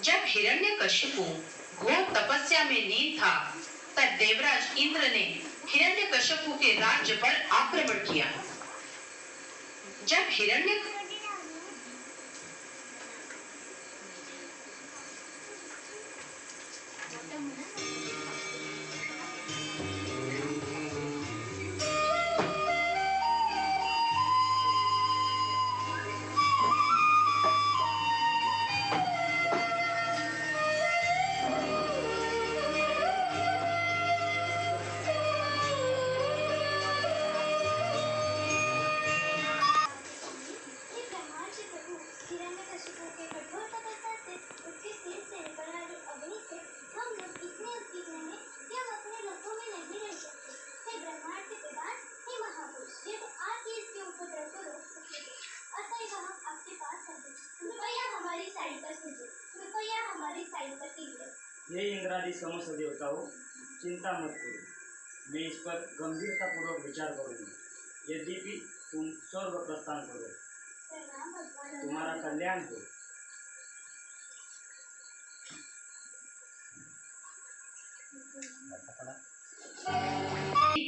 जब हिरण्यकशिपु घोर तपस्या में लीन था, तब देवराज इंद्र ने हिरण्यकशिपु के राज्य पर आक्रमण किया। जब हिरण्य ये इंद्रादि समस्त देवताओं, चिंता मत करो, मैं इस पर गंभीरतापूर्वक विचार करूंगा। यद्यपि तुम स्वर्ग प्रस्थान करो, तुम्हारा कल्याण हो।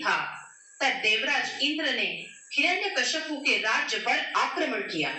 था, तब देवराज इंद्र ने हिरण्यकशिपु के राज्य पर आक्रमण किया।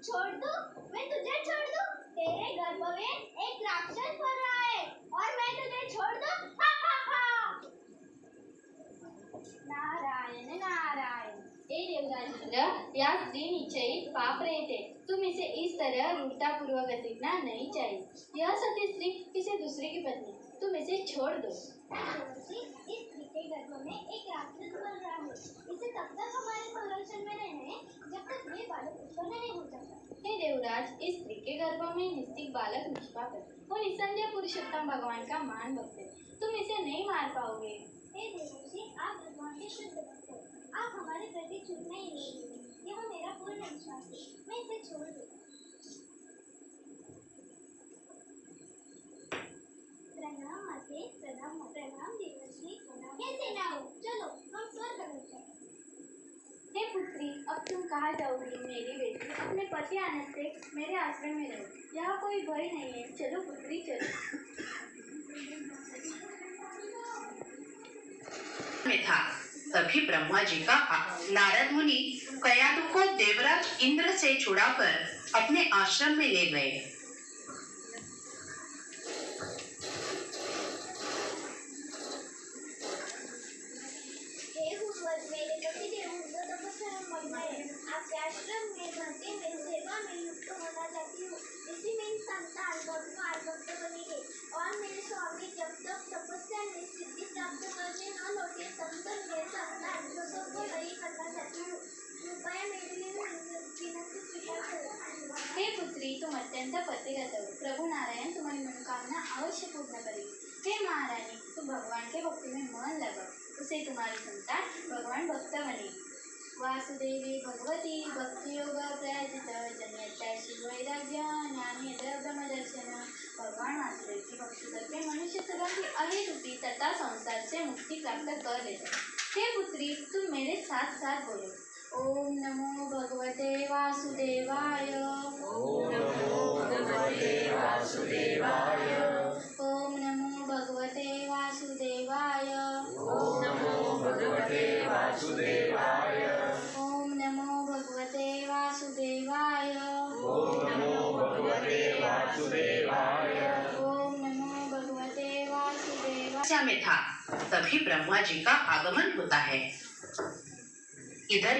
छोड़ दूं? मैं तुझे छोड़ दूं? तेरे गर्भ में एक राक्षस पल रहा है और मैं तुझे छोड़ दूं? नारायण नारायण। हे देवराजेंद्र, या स्त्री निश्चयित पाप रहते, तुम इसे इस तरह रूढ़तापूर्वक घसीटना नहीं चाहिए। यह सती स्त्री किसी दूसरे की पत्नी, तुम इसे छोड़ दो। इस स्त्री के गर्भ में एक राक्षस पल रहा है, इसे तब तक हमारे संरक्षण में रहने जब तक ये बालक उत्पन्न नहीं हो जाता। हे देवराज, इस स्त्री के गर्भ में निस्तिक बालक निष्पाप है, वो निसंदेह पुरुषोत्तम भगवान का मान भक्त है, तुम इसे नहीं मार पाओगे। हे देवर्षि, आप भगवान के शुद्ध भक्त हो, आप हमारे प्रति चूकना ही नहीं देंगे, यह मेरा पूर्ण विश्वास है, मैं इसे छोड़ दूंगा। प्रणाम माते, प्रणाम देवर्षि, हे सेनाओं, चलो हम स्वर्ग में चलें। हे पुत्री, अब तुम कहाँ जाओगी मेरी बेटी? अपने पति आने से मेरे आश्रम में रहो, यहाँ कोई भय नहीं है। चलो पुत्री चलो। में था, तभी ब्रह्मा जी का नारद मुनि कयादु को देवराज इंद्र से छुड़ाकर अपने आश्रम में ले गए। आपके आश्रम में भक्ति में सेवा में युक्त होना चाहती हूँ, इसी में संतान भक्त बनेंगे और मेरे स्वामी जब तक तपस्या में सिद्धि प्राप्त करने न लौटे तब तक मेरे संतान जो सबको नहीं करना चाहती हूँ, कृपया मेरे लिए विनती स्वीकार करो। हे पुत्री, तुम अत्यंत पतिव्रत हो, प्रभु नारायण तुम्हारी मनोकामना अवश्य पूर्ण करेगी। हे महारानी, तुम भगवान के भक्ति में मन लगाओ, उसे तुम्हारी संतान भगवान भक्त बनेगी। वासुदेवी भगवती भक्ति योग प्रयाजित जन्यता शिव वैराग्य ज्ञानेन्द्र ब्रह्म दर्शन। भगवान वासुदेव की भक्ति करके मनुष्य सदा की अहेतुकी तथा संसार से मुक्ति प्राप्त कर लेता है। हे पुत्री, तुम मेरे साथ साथ बोलो, ओम नमो भगवते वासुदेवाय। ओम नमो भगवते वासुदेवाय। ओम नमो भगवते वासुदेवाय। ओम नमो भगवते वासुदेवाय। ओम नमो भगवते वासुदेवाय। ओम नमो भगवते वासुदेवाय। ओम नमो भगवते वासुदेवाय। में था, तभी ब्रह्मा जी का आगमन होता है। इधर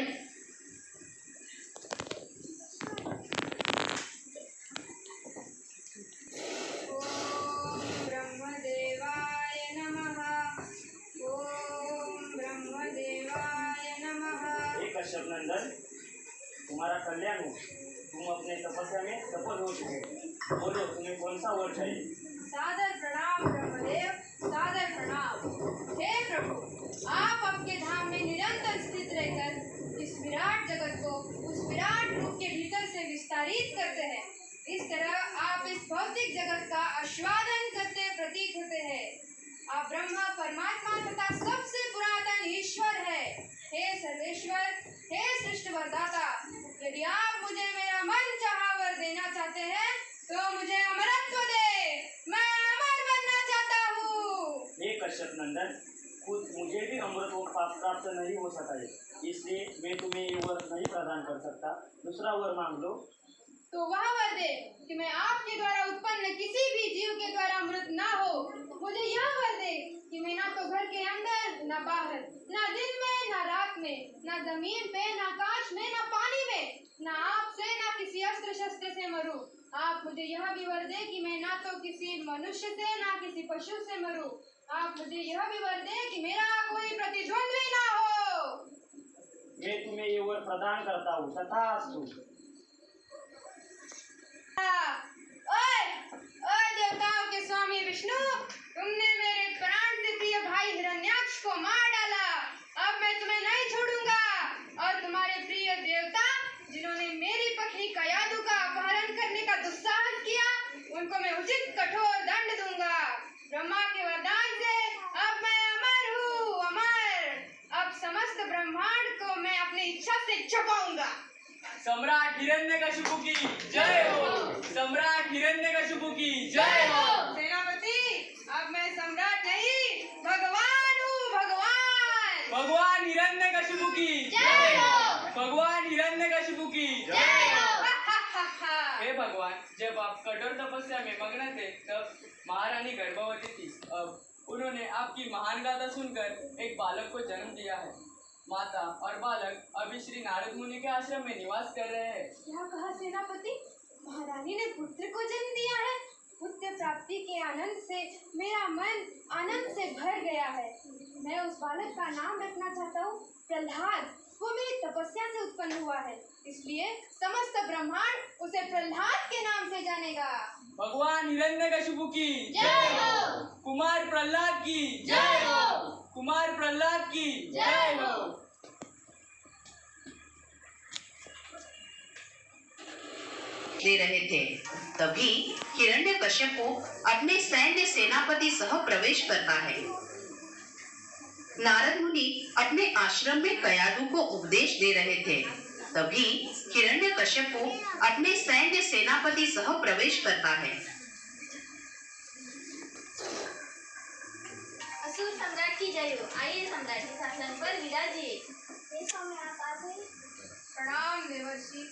कश्यप नंदन, तुम्हारा कल्याण हो। तुम अपने तपस्या में सफल हो चुके हो। बोलो, तुम्हें कौन सा वर चाहिए? सादर प्रणाम ब्रह्मदेव, सादर प्रणाम। हे प्रभु, आप आपके धाम में निरंतर स्थित रहकर इस विराट जगत को उस विराट रूप के भीतर से विस्तारित करते हैं। इस तरह आप इस भौतिक जगत का आस्वादन करते प्रतीत होते हैं। आप ब्रह्मा परमात्मा तथा सबसे पुरातन ईश्वर है। हे सर्वेश्वर, हे सृष्टि वरदाता, यदि आप मुझे मेरा मन चाहा वर देना चाहते हैं तो मुझे अमरत्व दे। मैं अमर बनना चाहता हूँ। हे कश्यप नंदन, खुद मुझे भी अमृत प्राप्त नहीं हो सका है, इसलिए मैं तुम्हें ये वर नहीं प्रदान कर सकता। दूसरा वर मांग लो। तो वह वर दे कि मैं आपके द्वारा उत्पन्न किसी भी जीव के द्वारा अमृत ना हो। मुझे यह वर दे कि मैं ना तो घर के अंदर, ना बाहर, ना दिन में, ना रात में, ना जमीन पे, ना आकाश में, ना पानी में, ना आपसे, ना किसी अस्त्र शस्त्र से मरूं। आप मुझे यह भी वर दे कि मैं ना तो किसी मनुष्य से, ना किसी पशु से मरूं। आप मुझे यह भी वर दे कि मेरा कोई प्रतिद्वंद्वी ना हो। मैं तुम्हें ये वर प्रदान करता हूँ। तथास्तु। ओए देवताओं के स्वामी विष्णु, तुमने मेरे प्राण से प्रिय भाई हिरण्याक्ष को मार डाला। अब मैं तुम्हें नहीं छोड़ूंगा और तुम्हारे प्रिय देवता जिन्होंने मेरी पत्नी कयादु का अपहरण करने का दुस्साहस किया, उनको मैं उचित कठोर दंड दूंगा। ब्रह्मा के वरदान से अब मैं अमर हूँ, अमर। अब समस्त ब्रह्मांड को मैं अपनी इच्छा से छुपाऊंगा। सम्राट हिरण्यकशिपु की जय हो। सम्राट हिरण्यकशिपु की जय हो। सेनापति, अब मैं सम्राट नहीं, भगवान हूँ, भगवान। भगवान हिरण्यकशिपु की जय हो। भगवान हिरण्यकशिपु की जय हो। हे भगवान, जब आप कठोर तपस्या में मग्न थे तब महारानी गर्भवती थी। अब उन्होंने आपकी महान गाथा सुनकर एक बालक को जन्म दिया है। माता और बालक अभी श्री नारद मुनि के आश्रम में निवास कर रहे हैं। क्या कहा सेनापति? महारानी ने पुत्र को जन्म दिया है। पुत्र प्राप्ति के आनंद से मेरा मन आनंद से भर गया है। मैं उस बालक का नाम रखना चाहता हूँ प्रहलाद। वो मेरी तपस्या से उत्पन्न हुआ है, इसलिए समस्त ब्रह्मांड उसे प्रहलाद के नाम से जानेगा। भगवान हिरण्यकशिपु की जय हो। कुमार प्रहलाद की जय हो। कुमार प्रहलाद की जय हो। दे रहे थे, तभी हिरण्यकश्यप अपने सैन्य सेनापति सह प्रवेश करता है। नारद मुनि अपने आश्रम में कयादु को उपदेश दे रहे थे, तभी हिरण्यकश्यप अपने सैन्य सेनापति सह प्रवेश करता है। असुर सम्राट की जय हो। आइए सम्राट के शासन पर विराजिए। हे स्वामी, आप आ गए। प्रणाम देवर्षि,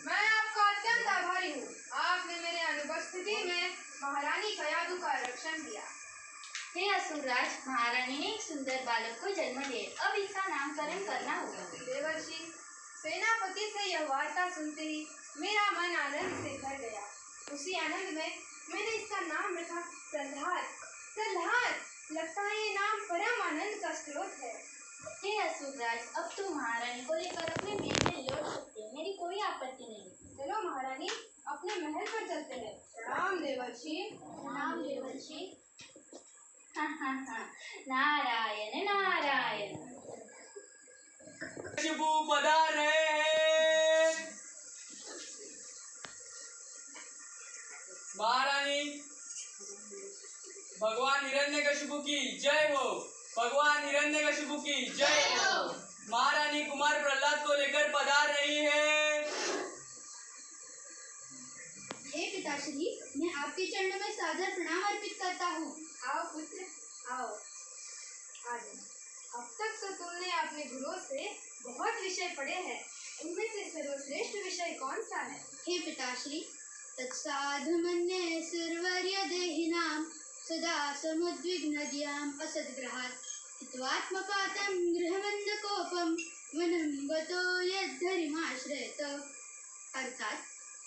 मैं आपका अत्यंत आभारी हूँ। आपने मेरे अनुपस्थिति में महारानी कयादु का रक्षण किया। हे असुरराज, महारानी ने एक सुंदर बालक को जन्म दिया। अब इसका नामकरण करना होगा। देवर्षि, सेनापति से यह वार्ता सुनते ही मेरा मन आनंद से भर गया। उसी आनंद में मैंने इसका नाम रखा प्रहलाद। प्रहलाद, लगता है ये नाम परम आनंद का स्रोत है। हे असुरराज, अब तुम महारानी को लेकर अपने महल में लौट सकते हैं। मेरी कोई आपत्ति नहीं। चलो महारानी, अपने महल पर चलते हैं। प्रणाम देवर्षि। प्रणाम देवर्षि। नारायण नारायण। कशिपु पधारे। महारानी, भगवान हिरण्यकशिपु की जय हो। भगवान हिरण्यकशिपु की जय हो। महारानी कुमार प्रहलाद को लेकर पधार रही है। हे पिताश्री, मैं आपके चरणों में सादर प्रणाम अर्पित करता हूँ। आओ पुत्र, आओ। आज अब तक तो तुमने अपने गुरुओं से बहुत विषय पढ़े हैं। उनमें से सर्वश्रेष्ठ विषय कौन सा है? हे पिताश्री, तत्साधु मन्ये सर्वर्य देहिनां सदा समुद्विग्नद्याम् असद्ग्रहात् हित्वात्मपातं गृहमन्दकोपं वनं गतो यद्धरिमाश्रयत। अर्थात,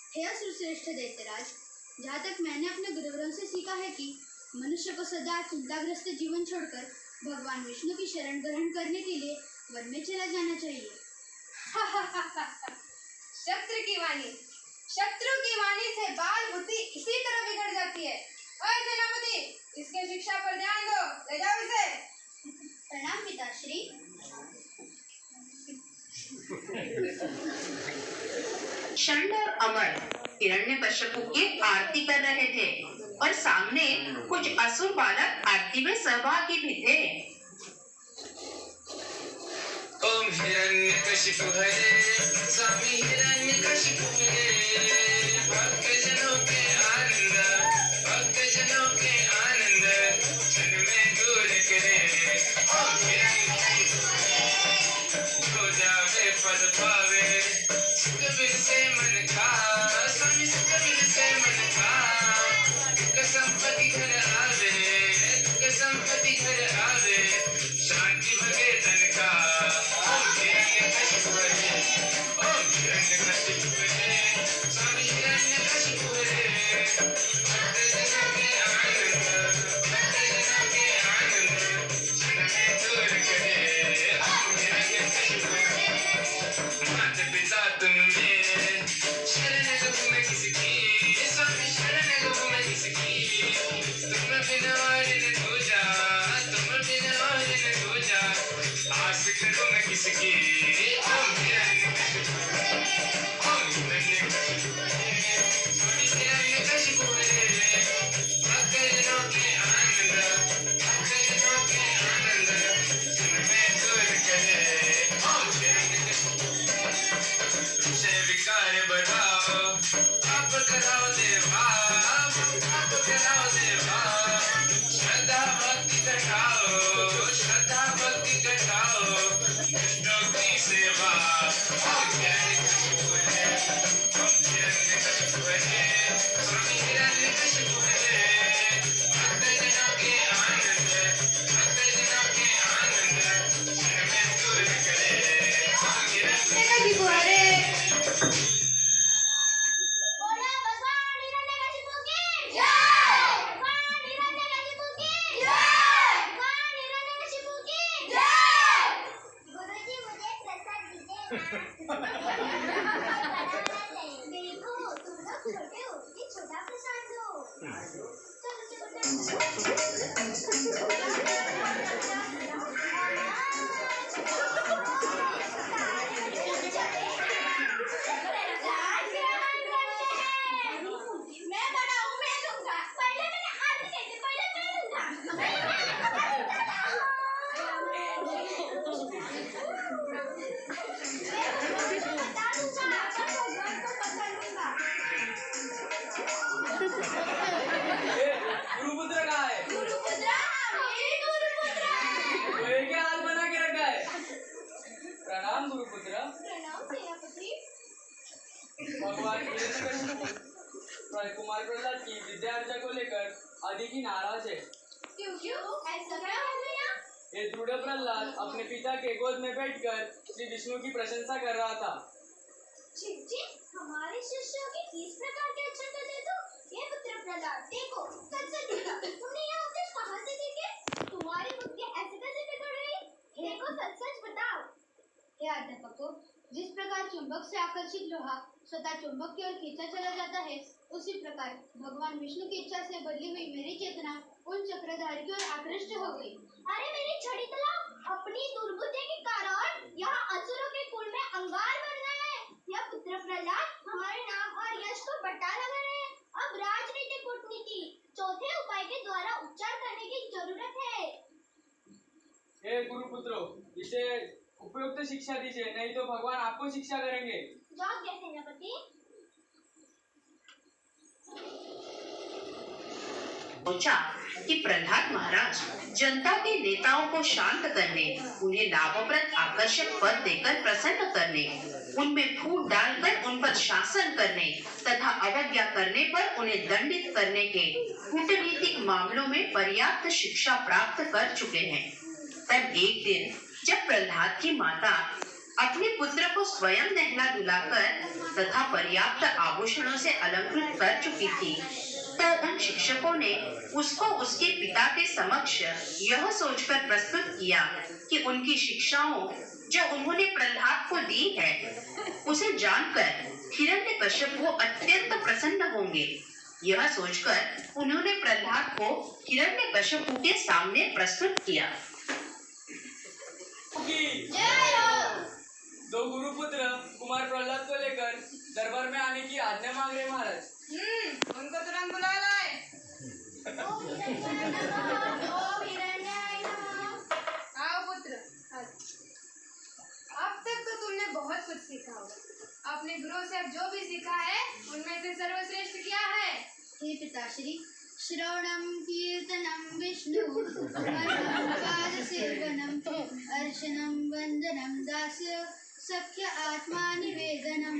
हे असुरश्रेष्ठ दैत्यराज, जहाँ तक मैंने अपने गुरुवरों से सीखा है कि मनुष्य को सदा चिंताग्रस्त जीवन छोड़कर भगवान विष्णु की शरण ग्रहण करने के लिए वन में चला जाना चाहिए। शत्रु की वाणी से बाल बुद्धि इसी तरह बिगड़ जाती है। और सेनापति, इसके शिक्षा पर ध्यान दो, ले जाओ इसे। प्रणाम पिताश्री। षंड और अमर हिरण्यकश्यपु की आरती कर रहे थे और सामने कुछ असुर बालक आरती में सहभागी भी थे। ओम हिरण्यकशिपु हरे, स्वामी हिरण्यकशिपु हरे, भक्तजनों के आनंद, भक्तजनों के आनंद क्षण में दूर करे। ओम हिरण्यकशिपु हरे, हो जावे फल पावे, सुखबिर से मन का, स्वामी सुखबिर से मन का, दुख संपत्ति घर आवे, दुख संपत्ति घर आवे, शांति भगे तन का। ओम हिरण्यकशिपु हरे, ओम हिरण्यकशिपु हरे, स्वामी हिरण्यकशिपु हरे, भक्तजनों के आनंद, भक्तजनों के आनंद क्षण में दूर करे। ओम हिरण्यकशिपु हरे, माता पिता तुम मेरे, शरण गो मैं किसकी, स्वामी शरण गो मैं किसकी, तुम बिन और न दूजा, तुम बिन और न दूजा, आस करूं मैं किसकी। ओम हिरण्यकशिपु हरे, ओम हिरण्यकशिपु हरे, स्वामी हिरण्यकशिपु हरे, भक्तजनों के आनंद, भक्तजनों के आनंद क्षण में दूर करे। ओम हिरण्यकशिपु विषय विकार बढ़ाओ, पाप कराओ देवा, पाप कराओ देवा, श्रद्धा भक्ति घटाओ, श्रद्धा भक्ति घटाओ, दुष्टों की सेवा। ओम हिरण्यकशिपु हरे, ओम हिरण्यकशिपु हरे, स्वामी हिरण्यकशिपु हरे, भक्तजनों के आनंद, भक्तजनों के आनंद क्षण में दूर करे। ओम हिरण्यकशिपु हरे। बोला भगवान हिरण्यकशिपु की जय, भगवान हिरण्यकशिपु की जय, भगवान हिरण्यकशिपु की जय। गुरुजी मुझे प्रसाद दीजिए ना। देखो तुम लोग छोटे हो, ये छोटा प्रसाद लो। मैं बड़ा हूँ, मैं दूंगा। पहले मैंने आरती कही थी, पहले मैं गुरुपुत्र कहाँ है? तो ये क्या हाल बना के रखा है? प्रणाम गुरुपुत्र। भगवान हिरण्यकशिपु कुमार प्रहलाद की विद्या अर्चा को लेकर अधिक ही नाराज है। क्यों ऐसा क्या हो गया? ये दृढ़ प्रहलाद अपने पिता के गोद में बैठकर श्री विष्णु की प्रशंसा कर रहा था। जी हमारे शिष्यों की इस प्रकार के अच्छा कर दे तो ये पुत्र प्रहलाद देखो सच सच दिखा, तुमने ये उपदेश कहाँ से सीखे? तुम्हारी बुद्धि ऐसे कैसे बिगड़ गई? देखो सच सच बताओ। हे अध्यापकों, जिस प्रकार चुंबक से आकर्षित लोहा स्वतः चुंबक की ओर खींचा चला जाता है, उसी प्रकार भगवान विष्णु की इच्छा से बदली हुई मेरी चेतना उन चक्रधारी की ओर आकृष्ट हो गई। अरे मेरी छड़ी तलाव, अपनी दुर्बुद्धि के कारण यहाँ असुरों के कुल में अंगार बन गए हैं। यह पुत्र प्रहलाद हमारे नाम और यश को बट्टा लगा रहे हैं। अब राजनीति कूटनीति चौथे उपाय के द्वारा उपचार करने की जरूरत है। हे गुरुपुत्रों, इसे उपयुक्त शिक्षा दीजिए, नहीं तो भगवान आपको शिक्षा करेंगे। जाओ क्या सेनापति। सोचा कि प्रहलाद महाराज जनता के नेताओं को शांत करने, उन्हें लाभप्रद आकर्षक पद देकर प्रसन्न करने, उनमें फूट डालकर उन पर शासन करने तथा अवज्ञा करने पर उन्हें दंडित करने के कूटनीतिक मामलों में पर्याप्त शिक्षा प्राप्त कर चुके हैं। तब एक दिन जब प्रहलाद की माता अपने पुत्र को स्वयं नहला धुलाकर तथा पर्याप्त आभूषणों से अलंकृत कर चुकी थी, तो उन शिक्षकों ने उसको उसके पिता के समक्ष यह सोचकर प्रस्तुत किया कि उनकी शिक्षाओं जो उन्होंने प्रहलाद को दी है, उसे जानकर हिरण्यकश्यप अत्यंत प्रसन्न होंगे। यह सोचकर उन्होंने प्रहलाद को हिरण्यकश्यप के सामने प्रस्तुत किया। दो गुरुपुत्र कुमार प्रहलाद को लेकर दरबार में आने की आज्ञा मांग रहे महाराज। उनको तुरंत बुला लाए। आओ पुत्र। अब तक तो तुमने बहुत कुछ सीखा होगा। अपने गुरु से जो भी सीखा है उनमें से सर्वश्रेष्ठ क्या है? हे पिताश्री, श्रवणम कीर्तनम विष्णु पादसेवनम अर्चनम वंदनम दास्य सख्य आत्मा निवेदनम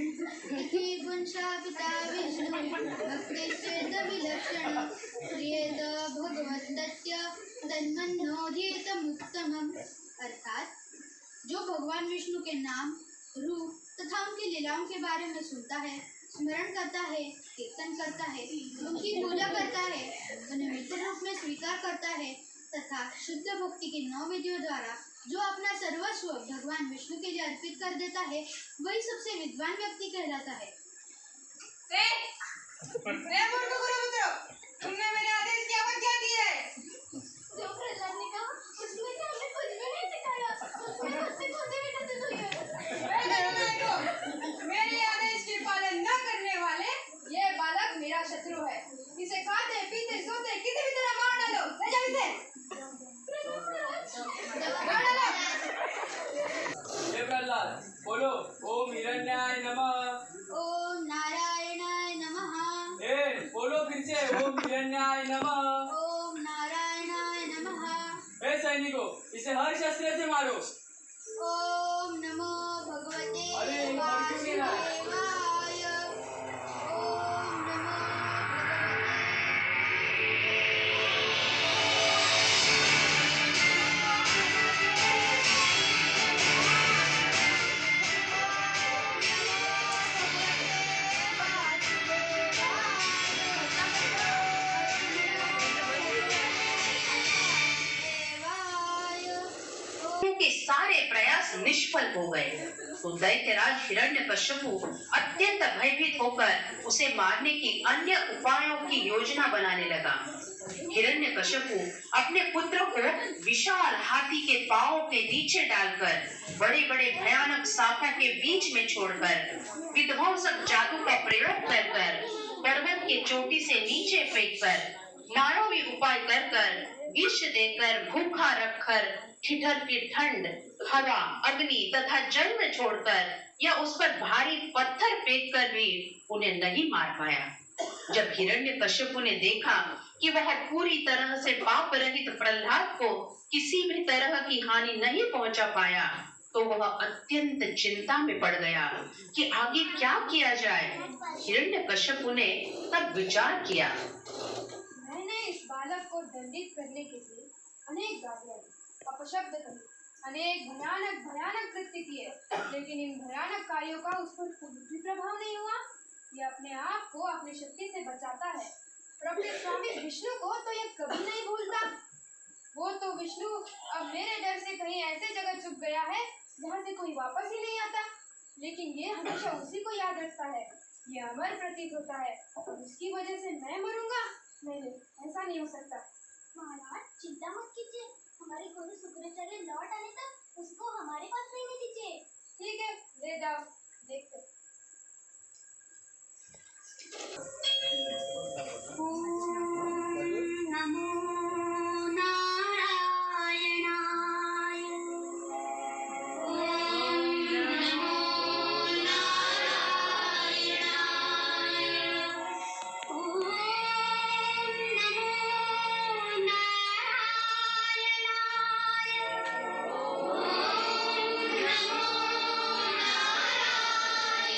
इति पुंसा पिता विष्णु भक्तेश्चेद विलक्षण प्रियेद भगवन्तस्य तन्मन्योधीतमुत्तमम्। अर्थात जो भगवान विष्णु के नाम, रूप तथा उनकी लीलाओं के बारे में सुनता है, स्मरण करता है, कीर्तन करता है, उनकी पूजा करता है, उन्हें मित्र रूप में स्वीकार करता है तथा शुद्ध भक्ति की 9 विधियों द्वारा जो अपना सर्वस्व भगवान विष्णु के लिए अर्पित कर देता है, वही सबसे विद्वान व्यक्ति कहलाता है। तुमने मेरे आदेश की अवज्ञा क्या की है? जो प्रहलाद ने कहा उसमें से हमें कुछ भी नहीं सिखाया। उसमें मुझसे कौन-सी विधि हुई है? मेरे आदेश के पालन न करने वाले ये बालक मेरा शत्रु है। इसे खाते पीते सोते किसी भी तरह मार डालो। ले जाओ इसे। मार डालो। हे प्रहलाद, बोलो ओम हिरण्याय नमः। ओम नारायणाय नमः। हे बोलो फिर से ओम हिरण्याय नमः। ओम नारायणाय नमः। हे सैनिकों, इसे हर शस्त्र से मारो। ओम नमो भगवते अरे, मर क्यों नहीं रहा? वासुदेवाय। ओम नमो के सारे प्रयास निष्फल हो गए तो दैत्यराज हिरण्यकश्यपु अत्यंत भयभीत होकर उसे मारने की अन्य उपायों की योजना बनाने लगा। हिरण्यकश्यपु अपने पुत्र को विशाल हाथी के पांवों के नीचे डालकर बड़े बड़े भयानक सांपों के बीच में छोड़कर विध्वंसक जादू का प्रयोग कर पर्वत के चोटी से नीचे फेंककर मानवी उपाय कर विष देकर भूखा रखकर ठिठर की ठंड, हवा, अग्नि तथा जल में छोड़कर या उस पर भारी पत्थर फेंक कर भी उन्हें नहीं मार पाया। जब हिरण्यकश्यपु ने देखा कि वह पूरी तरह से पाप रहित प्रहलाद को किसी भी तरह की हानि नहीं पहुंचा पाया तो वह अत्यंत चिंता में पड़ गया कि आगे क्या किया जाए। हिरण्यकश्यपु ने तब विचार किया। मैंने इस बालक को दंडित करने के लिए अनेक गालियां दी, अपशब्द कही, अनेक भयानक भयानक कृत्य किए, लेकिन इन भयानक कार्यों का उस पर कुछ भी प्रभाव नहीं हुआ। ये अपने आप को अपनी शक्ति से बचाता है और अपने स्वामी विष्णु को तो ये कभी नहीं भूलता। वो तो विष्णु अब मेरे डर से कहीं ऐसे जगह छुप गया है जहाँ से कोई वापस ही नहीं आता, लेकिन ये हमेशा उसी को याद रखता है। ये अमर प्रतीत होता है और उसकी वजह से मैं मरूंगा? नहीं, ऐसा नहीं हो सकता। महाराज चिंता मत कीजिए, हमारे गुरु शुक्राचार्य लौट आने तक उसको हमारे पास रहने दीजिए। ठीक है, ले जाओ, देखते। नमो नारायणाय। ओम नमो नारायणाय। ओम नमो नारायणाय। ओम नमो नारायणाय।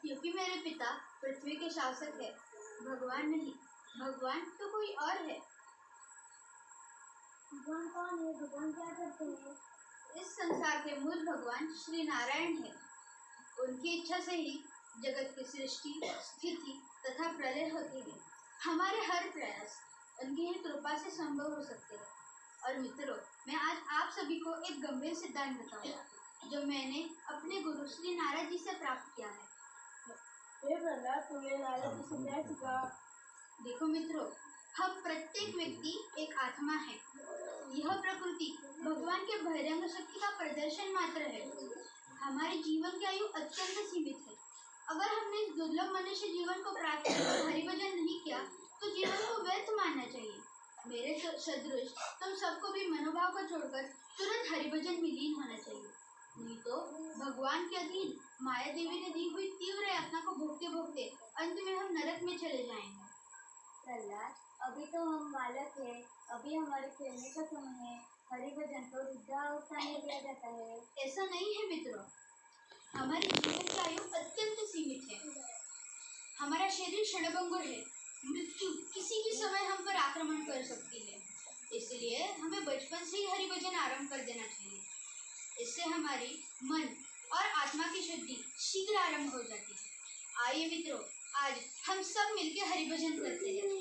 क्योंकि मेरे पिता पृथ्वी के शासक है, भगवान नहीं। भगवान तो कोई और है। भगवान कौन है? भगवान क्या करते हैं? इस संसार के मूल भगवान श्री नारायण है। उनकी इच्छा से ही जगत की सृष्टि, स्थिति तथा प्रलय होती है। हमारे हर प्रयास उनकी ही कृपा से संभव हो सकते हैं। और मित्रों, मैं आज आप सभी को एक गंभीर सिद्धांत बताऊंगा जो मैंने अपने गुरु श्री नारद जी से प्राप्त किया है। हे प्रहलाद, तुमने नारद जी से क्या सीखा? देखो मित्रों, हम प्रत्येक व्यक्ति एक आत्मा है। यह प्रकृति भगवान के बहिरंग शक्ति का प्रदर्शन मात्र है। हमारे जीवन की आयु अत्यंत सीमित है। अगर हमने इस दुर्लभ मनुष्य जीवन को प्राप्त कर हरिभजन नहीं किया तो जीवन को व्यर्थ मानना चाहिए। मेरे सदृश तुम सबको भी मनोभाव को छोड़कर तुरंत हरिभजन में लीन होना चाहिए, नहीं तो भगवान के अधीन माया देवी ने दी हुई तीव्र यातना को भोगते भोगते अंत में हम नरक में चले जाएंगे। प्रहलाद, अभी तो हम बालक हैं, अभी हमारे खेलने का समय है। हरिभजन तो वृद्धावस्था में किया जाता है। ऐसा नहीं है मित्रों, हमारे जीवन की आयु अत्यंत सीमित है। हमारा शरीर क्षणभंगुर है। मृत्यु किसी भी समय हम पर आक्रमण कर सकती है। इसलिए हमें बचपन से ही हरिभजन आरंभ कर देना चाहिए। इससे हमारी मन और आत्मा की शुद्धि शीघ्र आरंभ हो जाती है। आइए मित्रों, आज हम सब मिलकर हरि भजन करते हैं।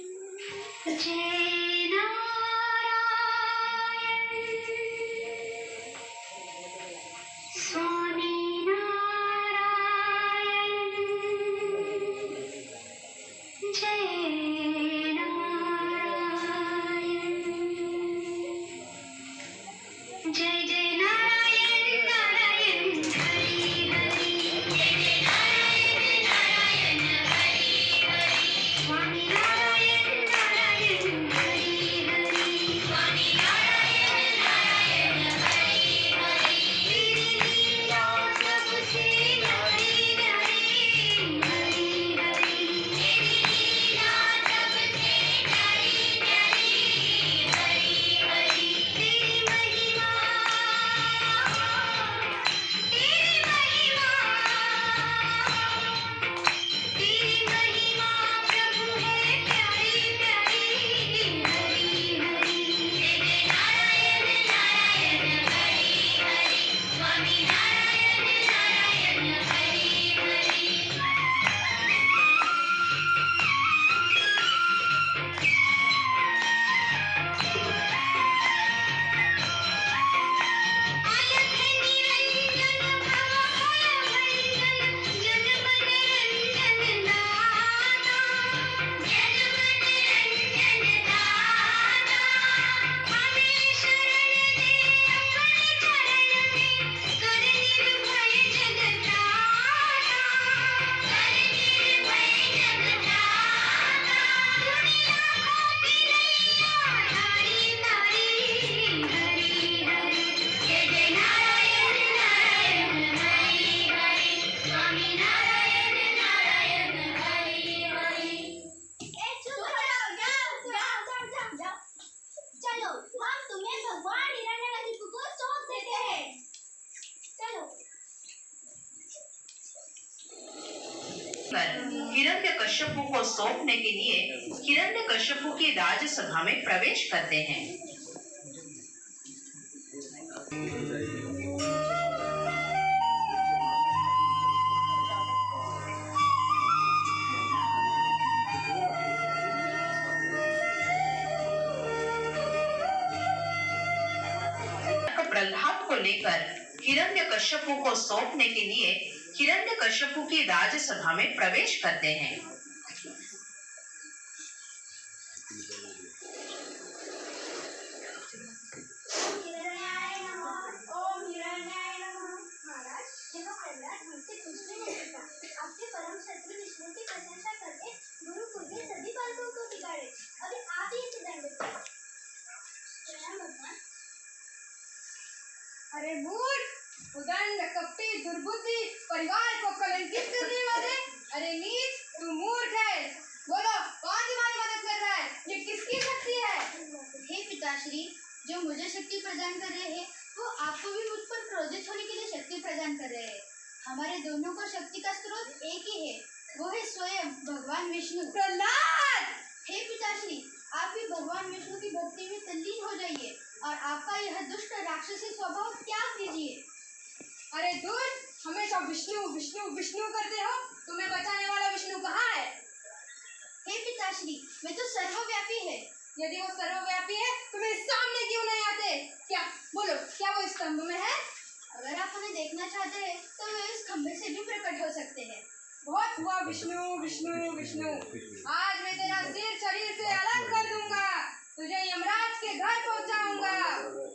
हिरण्यकश्यपु को सौंपने के लिए हिरण्यकश्यपु की राजसभा में प्रवेश करते हैं। प्रहलाद को लेकर हिरण्यकश्यपु को सौंपने के लिए हिरण्यकश्यपु की राजसभा में प्रवेश करते हैं। आपके परम शत्रु विष्णु की प्रशंसा करके गुरुकुल के सभी बालकों को बिगाड़े। अभी आप ही इसे दंड दो। अरे मूर्ख, उदंड, कपटी, दुर्बुद्धि, परिवार को कलंकित करने वाले। अरे नीच, तू मूर्ख है। बोलो, कौन तुम्हारी मदद कर रहा है? ये किसकी शक्ति है? हे पिताश्री, जो मुझे शक्ति प्रदान कर रहे हैं वो आपको भी मुझ पर क्रोधित होने के लिए शक्ति प्रदान कर रहे हैं। हमारे दोनों को शक्ति का स्रोत एक ही है, वो है स्वयं भगवान विष्णु। प्रहलाद! हे पिताश्री, आप भी भगवान विष्णु की भक्ति में तल्लीन हो जाइए और आपका यह दुष्ट राक्षसी स्वभाव त्याग दीजिए। अरे दुष्ट, हमेशा विष्णु विष्णु विष्णु करते हो। तुम्हें बचाने वाला विष्णु कहाँ है? हे पिताश्री, वे तो सर्वव्यापी है। यदि वो सर्वव्यापी है तो मेरे सामने क्यों नहीं आते? क्या बोलो, क्या वो स्तंभ में है? अगर आप उन्हें देखना चाहते हैं तो वे इस खंभे से भी प्रकट हो सकते हैं। बहुत हुआ विष्णु विष्णु विष्णु। आज मैं तेरा सिर शरीर से अलग कर दूंगा, तुझे यमराज के घर पहुंचाऊंगा।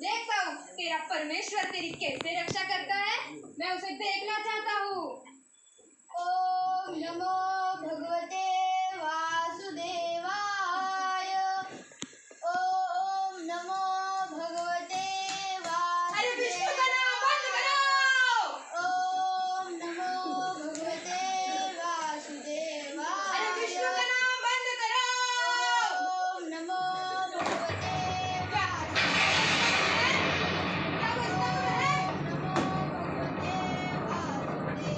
देखता हूँ तेरा परमेश्वर तेरी कैसे रक्षा करता है, मैं उसे देखना चाहता हूँ। ओम नमो भगवते वासुदेवाय। ओम नमो भगवते वासुदेवाय। अरे विष्णु का नाम बंद करो। ओम नमो भगवते वासुदेवाय। अरे विष्णु का नाम बंद करो। ओम नमो भगवते क्या वो स्तंभ है? नमो भगवते वासुदेवाय।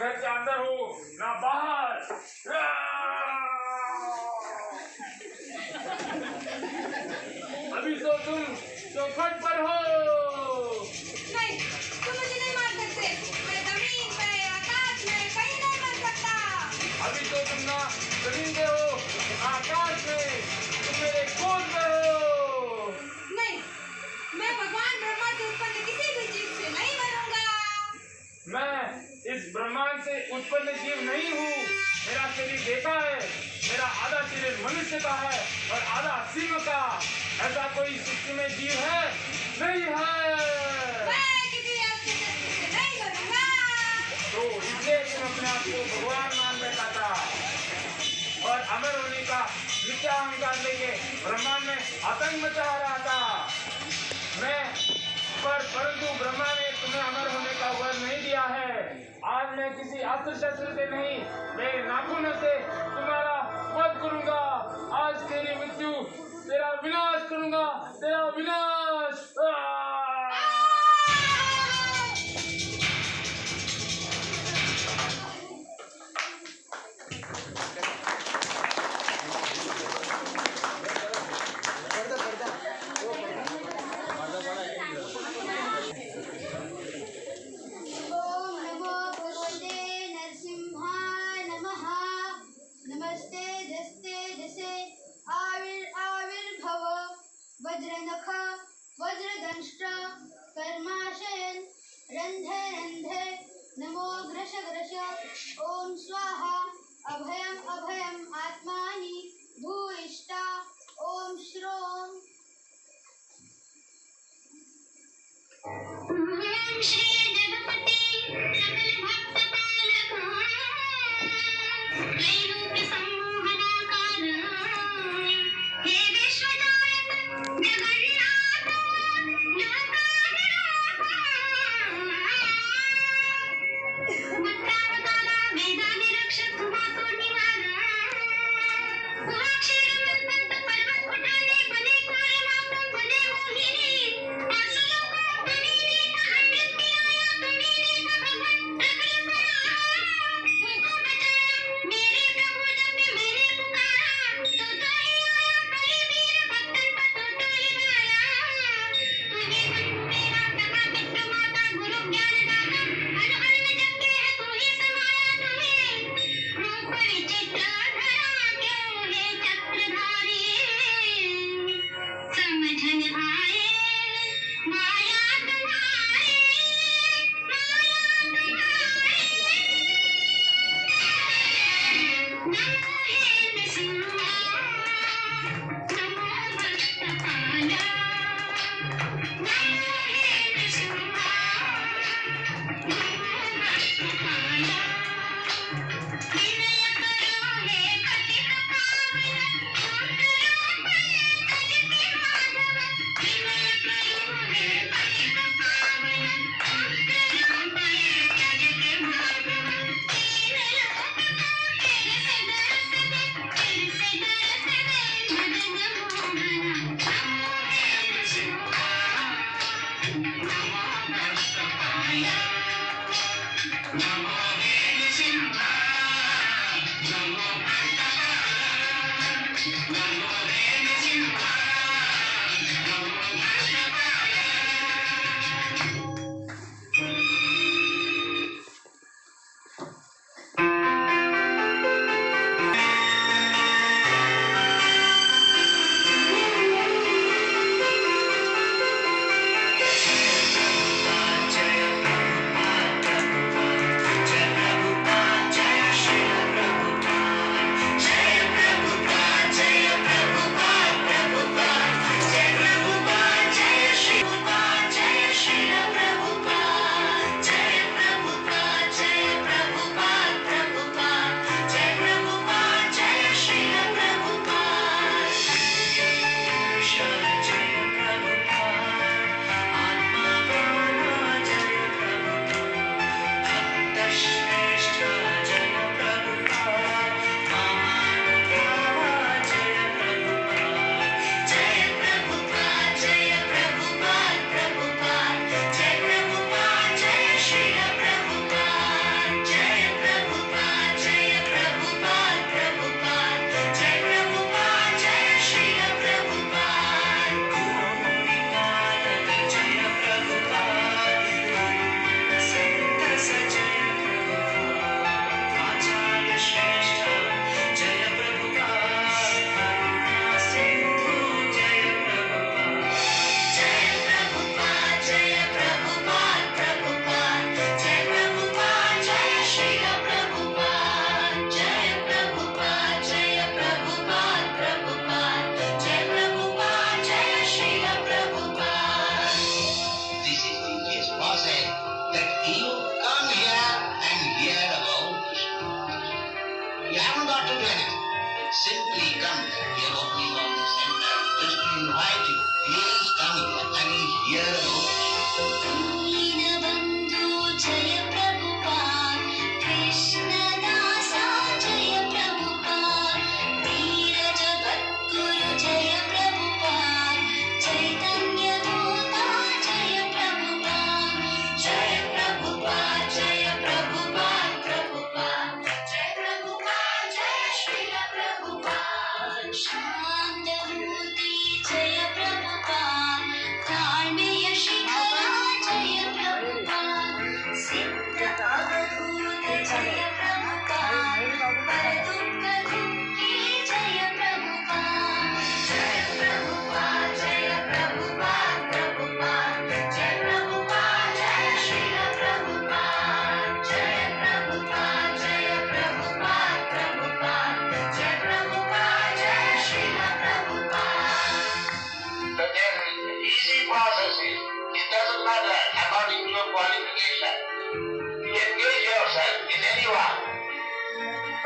घर के अंदर हो ना बाहर। अभी तो तुम चौखट पर हो। नहीं, तुम मुझे नहीं मार सकते। मैं जमीन पे, आकाश में कहीं नहीं मर सकता। अभी तो तुम ना जमीन पे हो, आकाश में, तुम मेरे गोद में हो। नहीं, मैं भगवान ब्रह्मा से उत्पन्न किसी भी जीव से नहीं मरूंगा। मैं इस ब्रह्मांड से उत्पन्न जीव नहीं हूँ। मेरा शरीर देखा है, मेरा आधा शरीर मनुष्य का है और आधा सिंह का। ऐसा कोई सृष्टि में जीव है? नहीं है। मैं किसी आपसे नहीं मरूंगा। तो इसलिए तुम अपने आप को भगवान मान बैठा था और अमर होने का मिथ्या अहंकार लेके ब्रह्मांड में आतंक मचा रहा था। परंतु ब्रह्मा ने तुम्हें अमर होने का वर नहीं दिया है। आज मैं किसी अस्त्र शस्त्र से नहीं, मेरे नाखूनों से तुम्हारा वध करूंगा। आज तेरी मृत्यु, तेरा विनाश करूंगा, तेरा विनाश। वज्रनख वज्रदंष्ट्र कर्माशयन रंधे रंधे नमो ग्रश ग्रश ओम स्वाहा अभयम अभयम आत्मानि भूयिष्ठा ओम श्रोम। ओम श्री जगपति सकल भक्त पालक त्रैलोक्य सम्मोहनाकार हे विश्वनायक जगन्नाथ मुक्तावतारा वेदादि रक्षक कुमार निवारण कुलाक्षेत्र मंत्र पर्वत उठाने बने कोरे मातम बने मोहिनी असुरों को तुम्ही अमृत आया तुम्ही भगवान प्रकट मुझको बचाया मेरे प्रभु जब मैंने पुकारा तो ही आया परिवीर भक्तन को तो ही मारा तुम्ही मेरा सखा मित्र माता गुरु ज्ञानदाता हर हर में जगते है तू ही समाया तुम्हें रूप विचित्र धरा क्यों है चक्रधारी समझ न आए माया तुम्हारी नमो हे नृसिंहा नमो भक्तपाला नमो हे नृसिंहा नमो भक्तपाला विनय करो हे पतित पावन करो पतित माधव विनय करो हे पतित पावन करो पतित माधव तीन लोक को फिर से दर्श दे मदन मोहन नमो हे नृसिंहा नमो भक्तपाला नमो हे नृसिंहा नमो भक्तपाला नमो हे नृसिंहा नमो भक्तपाला। जय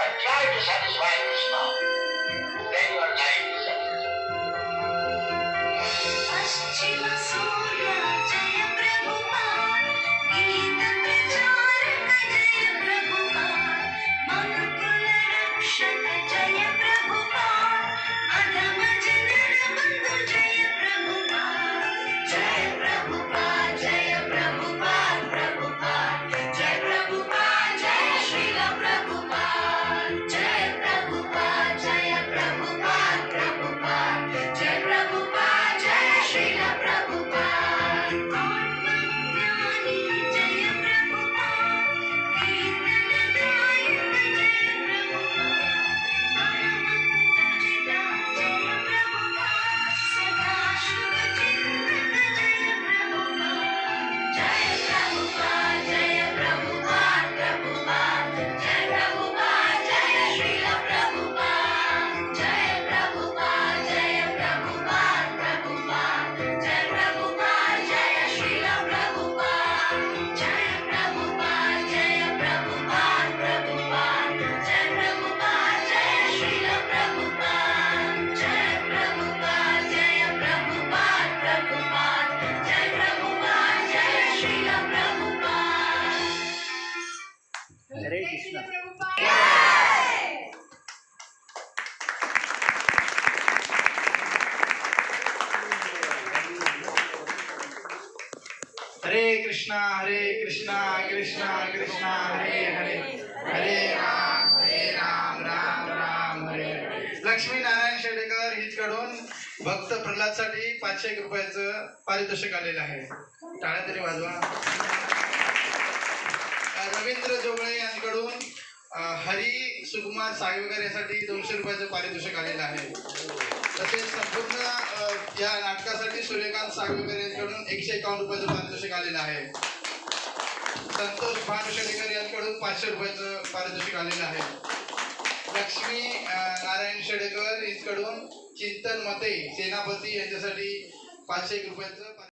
but try to satisfy Krishna. Then your life is settled. पश्चिम सूर्य जय प्रभुपाद गीत प्रचारक जय प्रभुपाद मनुकुल रक्षक जय प्रभुपाद अधम जनर बंधु जय प्रभुपाद जय प्रभुपाद जय प्रभुपाद प्रभुपाद जय प्रभुपाद जय श्रील प्रभुपाद जय प्रभुपाद जय प्रभुपाद प्रभुपाद जय प्रभुपाद जय श्रील प्रभुपाद आत्मज्ञानी जय प्रभुपाद कीर्तनदायक जय प्रभुपाद परम पूजिता जय प्रभुपाद सदा शुभ चिंतक जय प्रभुपाद जय प्रभुपाद प्रभुपाद जय प्रभुपाद जय श्रील प्रभुपाद जय प्रभुपाद प्रभुपाद प्रभुपाद जय प्रभुपाद जय श्रील प्रभुपाद जय प्रभुपाद प्रभुपाद प्रभुपाद जय प्रभुपाद जय श्रील प्रभुपाद जय प्रभुपाद प्रभुपाद प्रभुपाद जय प्रभुपाद जय श्रील प्रभुपाद हरे कृष्णा. हरे कृष्णा कृष्णा कृष्णा हरे हरे हरे राम राम हरे हरे. लक्ष्मी नारायण शेडेकर हिचकडून भक्त प्रल्हादसाठी 501 रुपयाचं पारितोषिक आलेलं आहे. टाळ्या तरी वाजवा. रवींद्र जोगळे यांच्याकडून हरी सुकुमार सागवेकर यासाठी 200 रुपयाचं पारितोषिक आलेलं आहे. तसेच संपूर्ण या नाटकासाठी सूर्यकांत सागवेकर यांच्याकडून 151 रुपयाचं पारितोषिक आलेलं आहे. संतोष भानुशेडेकर यांच्याकडून 500 रुपयाचं पारितोषिक आलेलं आहे. लक्ष्मी नारायण शेडेकर यांच्याकडून चिंतन मते सेनापती यांच्यासाठी 501 रुपयाचं